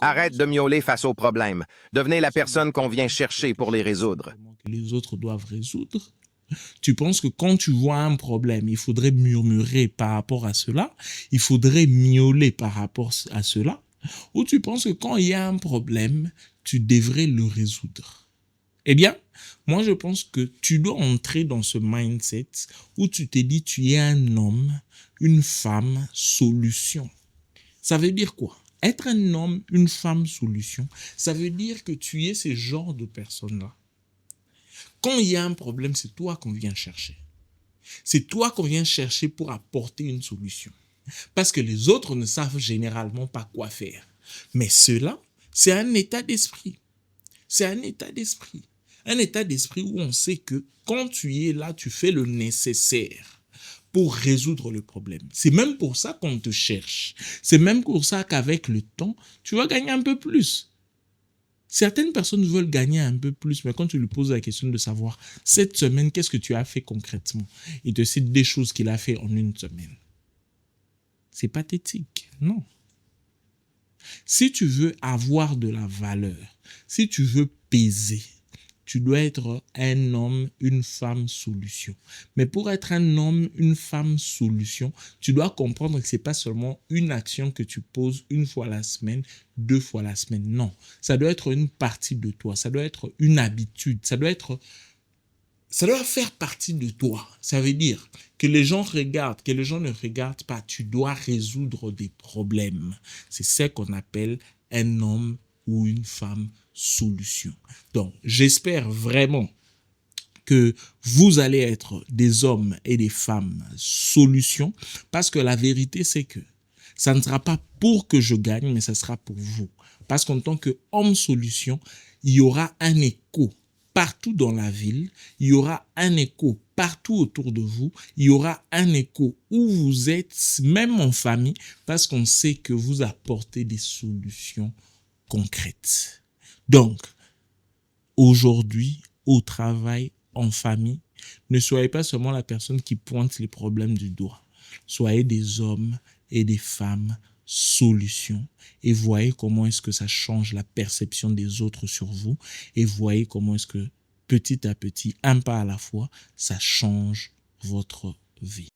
Arrête de miauler face aux problèmes. Devenez la personne qu'on vient chercher pour les résoudre. Que les autres doivent résoudre. Tu penses que quand tu vois un problème, il faudrait murmurer par rapport à cela, il faudrait miauler par rapport à cela, ou tu penses que quand il y a un problème, tu devrais le résoudre? Eh bien, moi je pense que tu dois entrer dans ce mindset où tu te dis tu es un homme, une femme, solution. Ça veut dire quoi? Être un homme, une femme, solution, ça veut dire que tu es ce genre de personne-là. Quand il y a un problème, c'est toi qu'on vient chercher. C'est toi qu'on vient chercher pour apporter une solution. Parce que les autres ne savent généralement pas quoi faire. Mais cela, c'est un état d'esprit. C'est un état d'esprit. Un état d'esprit où on sait que quand tu es là, tu fais le nécessaire pour résoudre le problème. C'est même pour ça qu'on te cherche. C'est même pour ça qu'avec le temps, tu vas gagner un peu plus. Certaines personnes veulent gagner un peu plus, mais quand tu lui poses la question de savoir, cette semaine, qu'est-ce que tu as fait concrètement? Il te cite des choses qu'il a fait en une semaine. C'est pathétique, non. Si tu veux avoir de la valeur, si tu veux peser, tu dois être un homme, une femme solution. Mais pour être un homme, une femme solution, tu dois comprendre que ce n'est pas seulement une action que tu poses une fois la semaine, 2 fois la semaine. Non, ça doit être une partie de toi, ça doit être une habitude, ça doit faire partie de toi. Ça veut dire que les gens regardent, que les gens ne regardent pas. Tu dois résoudre des problèmes. C'est ce qu'on appelle un homme ou une femme solution. Donc, j'espère vraiment que vous allez être des hommes et des femmes solutions, parce que la vérité, c'est que ça ne sera pas pour que je gagne, mais ça sera pour vous. Parce qu'en tant qu'homme solution, il y aura un écho partout dans la ville, il y aura un écho partout autour de vous, il y aura un écho où vous êtes, même en famille, parce qu'on sait que vous apportez des solutions concrètes. Donc, aujourd'hui, au travail, en famille, ne soyez pas seulement la personne qui pointe les problèmes du doigt. Soyez des hommes et des femmes solutions et voyez comment est-ce que ça change la perception des autres sur vous et voyez comment est-ce que petit à petit, un pas à la fois, ça change votre vie.